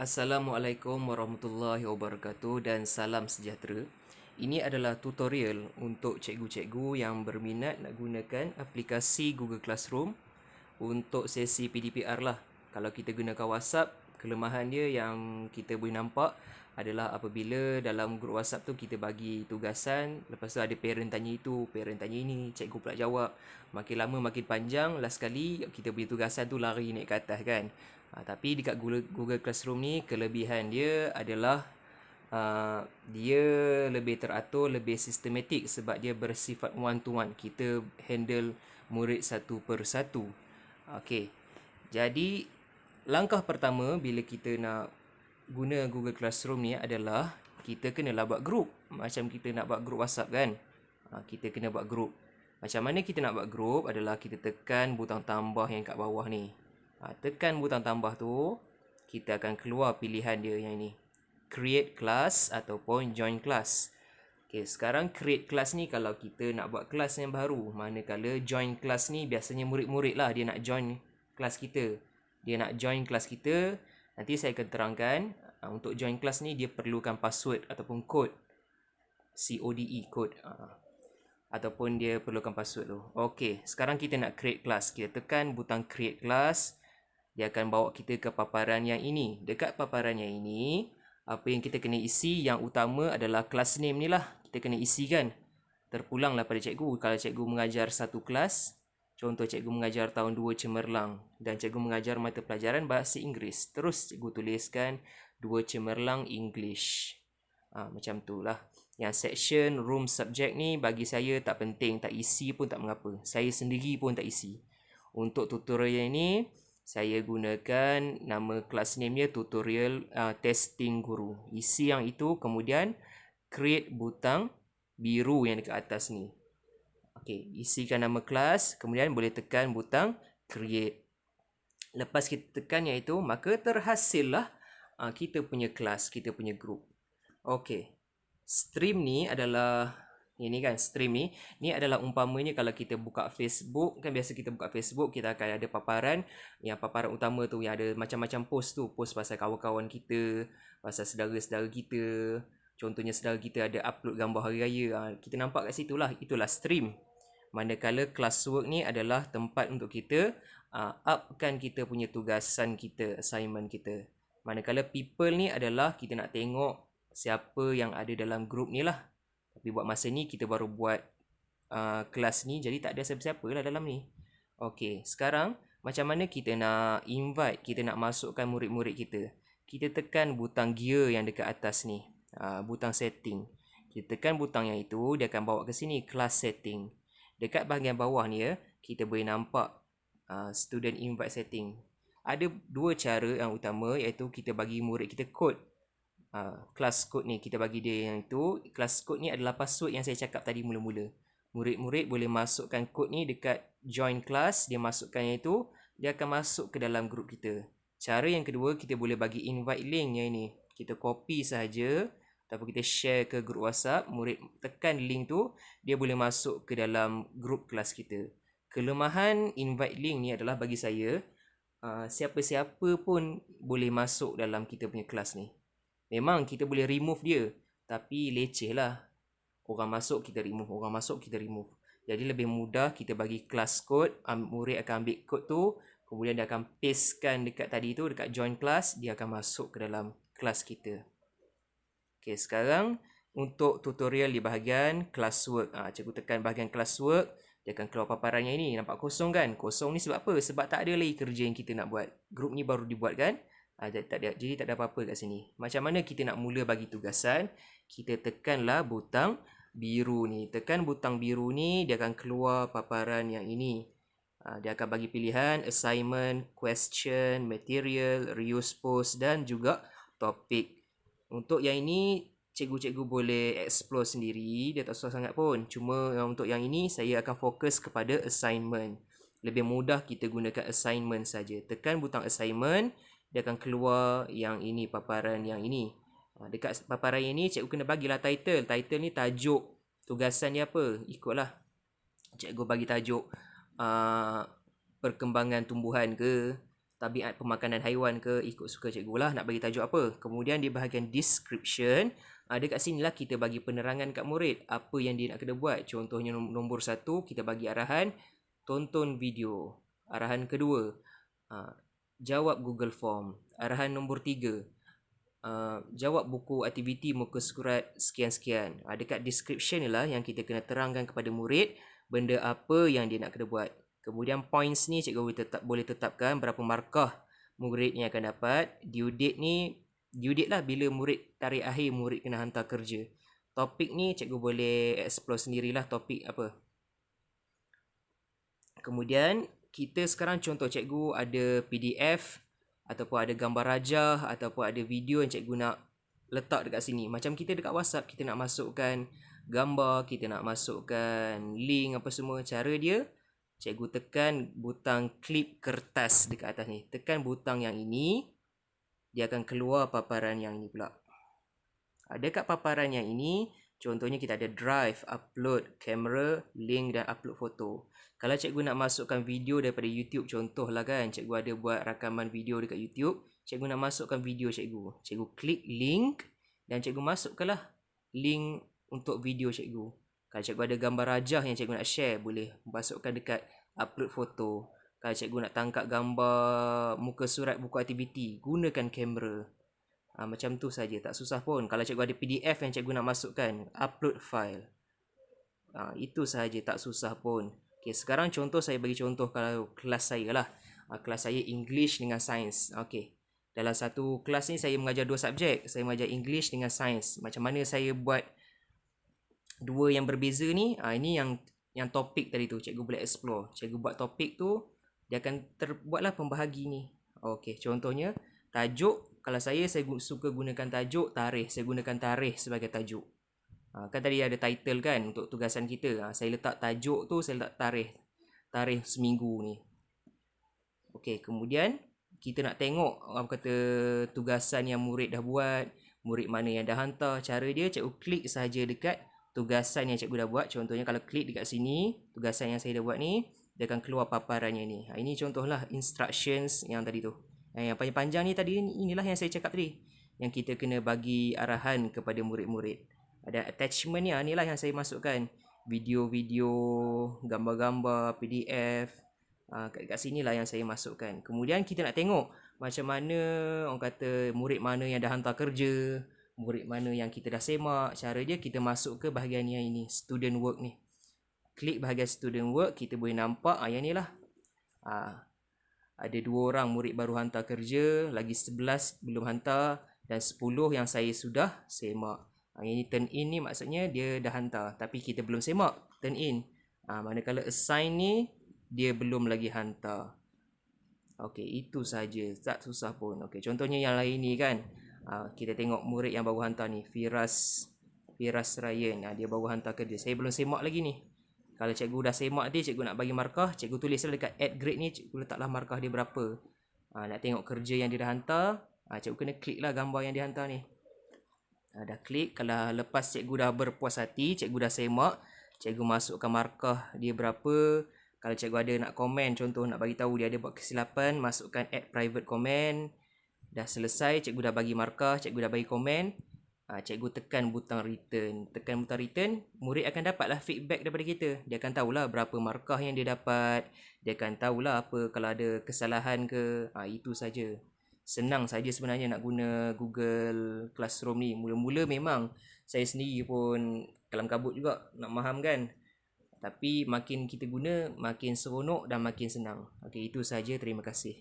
Assalamualaikum warahmatullahi wabarakatuh dan salam sejahtera. Ini adalah tutorial untuk cikgu-cikgu yang berminat nak gunakan aplikasi Google Classroom untuk sesi PDPR lah. Kalau kita gunakan WhatsApp, kelemahan dia yang kita boleh nampak adalah apabila dalam grup WhatsApp tu kita bagi tugasan, lepas tu ada parent tanya itu, parent tanya ini, cikgu pula jawab. Makin lama makin panjang, last sekali kita punya tugasan tu lari naik ke atas kan. Tapi dekat Google Classroom ni kelebihan dia adalah dia lebih teratur, lebih sistematik sebab dia bersifat one to one. Kita handle murid satu per satu. Okey. Jadi langkah pertama bila kita nak guna Google Classroom ni adalah kita kenalah buat grup. Macam kita nak buat grup WhatsApp kan. Kita kena buat grup. Macam mana kita nak buat grup adalah kita tekan butang tambah yang kat bawah ni. Tekan butang tambah tu, kita akan keluar pilihan dia yang ni. Create class ataupun join class. Okay, sekarang create class ni kalau kita nak buat kelas yang baru. Manakala join class ni biasanya murid-murid lah dia nak join kelas kita. Dia nak join kelas kita. Nanti saya akan terangkan untuk join kelas ni dia perlukan password ataupun code. CODE code. Ataupun dia perlukan password tu. Okey, sekarang kita nak create class. Kita tekan butang create class. Dia akan bawa kita ke paparan yang ini. Dekat paparan yang ini, apa yang kita kena isi yang utama adalah class name ni lah. Kita kena isi kan. Terpulanglah pada cikgu. Kalau cikgu mengajar satu kelas, contoh cikgu mengajar tahun 2 cemerlang dan cikgu mengajar mata pelajaran bahasa Inggeris. Terus cikgu tuliskan 2 cemerlang English. Macam tu lah. Yang section, room, subject ni bagi saya tak penting. Tak isi pun tak mengapa. Saya sendiri pun tak isi. Untuk tutorial ini, saya gunakan nama kelas name dia tutorial testing guru. Isi yang itu, kemudian create butang biru yang dekat atas ni. Okey, isikan nama kelas, kemudian boleh tekan butang create. Lepas kita tekan yang itu, maka terhasillah kita punya kelas, kita punya group. Okey. Stream ni adalah ini kan stream ni adalah umpamanya kalau kita buka Facebook kan, biasa kita buka Facebook kita akan ada paparan, yang paparan utama tu yang ada macam-macam post tu, post pasal kawan-kawan kita, pasal saudara-saudara kita. Contohnya saudara kita ada upload gambar hari raya, kita nampak kat situ lah, itulah stream. Manakala classwork ni adalah tempat untuk kita upkan kita punya tugasan kita, assignment kita. Manakala people ni adalah kita nak tengok siapa yang ada dalam grup ni lah. Tapi buat masa ni kita baru buat kelas ni, jadi tak ada siapa-siapa lah dalam ni. Okey, sekarang macam mana kita nak invite, kita nak masukkan murid-murid kita. Kita tekan butang gear yang dekat atas ni, butang setting. Kita tekan butang yang itu, dia akan bawa ke sini, class setting. Dekat bahagian bawah ni kita boleh nampak student invite setting. Ada dua cara yang utama, iaitu kita bagi murid kita kod. Class code ni kita bagi dia yang itu. Class code ni adalah password yang saya cakap tadi mula-mula. Murid-murid boleh masukkan kod ni dekat join class, dia masukkan yang itu, dia akan masuk ke dalam grup kita. Cara yang kedua, kita boleh bagi invite link yang ini. Kita copy saja ataupun kita share ke grup WhatsApp, murid tekan link tu, dia boleh masuk ke dalam grup kelas kita. Kelemahan invite link ni adalah bagi saya, siapa-siapa pun boleh masuk dalam kita punya kelas ni. Memang kita boleh remove dia, tapi leceh lah. Orang masuk kita remove, orang masuk kita remove. Jadi lebih mudah kita bagi class code, murid akan ambil code tu, kemudian dia akan pastekan dekat tadi tu, dekat join class, dia akan masuk ke dalam kelas kita. Okey, sekarang untuk tutorial di bahagian classwork. Cikgu tekan bahagian classwork, dia akan keluar paparannya ini. Nampak kosong kan? Kosong ni sebab apa? Sebab tak ada lagi kerja yang kita nak buat. Grup ni baru dibuat kan? Jadi tak ada apa-apa kat sini. Macam mana kita nak mula bagi tugasan? Kita tekanlah butang biru ni. Tekan butang biru ni, dia akan keluar paparan yang ini. Dia akan bagi pilihan assignment, question, material, reuse post dan juga topik. Untuk yang ini, cikgu-cikgu boleh explore sendiri. Dia tak susah sangat pun. Cuma untuk yang ini, saya akan fokus kepada assignment. Lebih mudah kita gunakan assignment saja. Tekan butang assignment, dia akan keluar yang ini, paparan yang ini. Dekat paparan ini, cikgu kena bagilah title. Title ni tajuk tugasan ni apa? Ikutlah. Cikgu bagi tajuk perkembangan tumbuhan ke, tabiat pemakanan haiwan ke, ikut suka cikgu lah nak bagi tajuk apa. Kemudian di bahagian description, dekat sini lah kita bagi penerangan kat murid apa yang dia nak kena buat. Contohnya nombor 1 kita bagi arahan tonton video. Arahan kedua, jawab Google Form. Arahan nombor 3, jawab buku aktiviti muka surat sekian-sekian. Dekat description ni lah yang kita kena terangkan kepada murid benda apa yang dia nak kena buat. Kemudian points ni cikgu boleh tetapkan berapa markah murid ni akan dapat. Due date lah bila murid tarikh akhir murid kena hantar kerja. Topik ni cikgu boleh explore sendirilah topik apa. Kemudian kita sekarang contoh cikgu ada PDF ataupun ada gambar rajah ataupun ada video yang cikgu nak letak dekat sini. Macam kita dekat WhatsApp kita nak masukkan gambar, kita nak masukkan link apa semua. Cara dia, cikgu tekan butang klip kertas dekat atas ni. Tekan butang yang ini, dia akan keluar paparan yang ini pula. Dekat paparan yang ini, contohnya kita ada drive, upload kamera, link dan upload foto. Kalau cikgu nak masukkan video daripada YouTube, contohlah kan, cikgu ada buat rakaman video dekat YouTube, cikgu nak masukkan video cikgu. Cikgu klik link dan cikgu masukkanlah link untuk video cikgu. Kalau cikgu ada gambar rajah yang cikgu nak share, boleh masukkan dekat upload foto. Kalau cikgu nak tangkap gambar muka surat buku aktiviti, gunakan kamera. Macam tu saja, tak susah pun. Kalau cikgu ada PDF yang cikgu nak masukkan, upload file. Itu sahaja, tak susah pun. Okay, sekarang contoh saya bagi contoh kalau kelas saya lah. Kelas saya English dengan Sains. Okay. Dalam satu kelas ni saya mengajar 2 subjek. Saya mengajar English dengan Sains. Macam mana saya buat dua yang berbeza ni? Ini yang topik tadi tu cikgu boleh explore. Cikgu buat topik tu, dia akan terbuatlah pembahagi ni. Okey, contohnya tajuk, kalau saya suka gunakan tajuk tarikh. Saya gunakan tarikh sebagai tajuk. Kan tadi ada title kan untuk tugasan kita. Saya letak tajuk tu, saya letak tarikh. Tarikh seminggu ni. Okey, kemudian kita nak tengok apa kata tugasan yang murid dah buat, murid mana yang dah hantar. Cara dia cikgu klik saja dekat tugasan yang cikgu dah buat. Contohnya kalau klik dekat sini, tugasan yang saya dah buat ni, dia akan keluar paparannya ni. Ini contohlah instructions yang tadi tu. Yang panjang-panjang ni tadi, inilah yang saya cakap tadi. Yang kita kena bagi arahan kepada murid-murid. Ada attachment ni, inilah yang saya masukkan. Video-video, gambar-gambar, PDF. Kat sini lah yang saya masukkan. Kemudian kita nak tengok macam mana orang kata murid mana yang dah hantar kerja, murid mana yang kita dah semak. Cara dia kita masuk ke bahagian yang ini, student work ni. Klik bahagian student work, kita boleh nampak yang ni lah. Ada 2 orang murid baru hantar kerja, lagi 11 belum hantar dan 10 yang saya sudah semak. Yang ini turn in ni maksudnya dia dah hantar tapi kita belum semak, turn in. Manakala assign ni dia belum lagi hantar. Okey, itu saja, tak susah pun. Okey, contohnya yang lain ni kan. Kita tengok murid yang baru hantar ni, Firas Ryan. Dia baru hantar kerja. Saya belum semak lagi ni. Kalau cikgu dah semak dia, cikgu nak bagi markah, cikgu tulislah dekat add grade ni, cikgu letaklah markah dia berapa. Nak tengok kerja yang dia dah hantar, cikgu kena kliklah gambar yang dia hantar ni. Dah klik, kalau lepas cikgu dah berpuas hati, cikgu dah semak, cikgu masukkan markah dia berapa. Kalau cikgu ada nak komen, contoh nak bagi tahu dia ada buat kesilapan, masukkan add private comment. Dah selesai, cikgu dah bagi markah, cikgu dah bagi komen. Cikgu tekan butang return. Tekan butang return, murid akan dapatlah feedback daripada kita. Dia akan tahulah berapa markah yang dia dapat. Dia akan tahulah apa kalau ada kesalahan ke. Itu saja. Senang saja sebenarnya nak guna Google Classroom ni. Mula-mula memang saya sendiri pun kelam kabut juga nak faham kan. Tapi makin kita guna, makin seronok dan makin senang. Okey, itu saja. Terima kasih.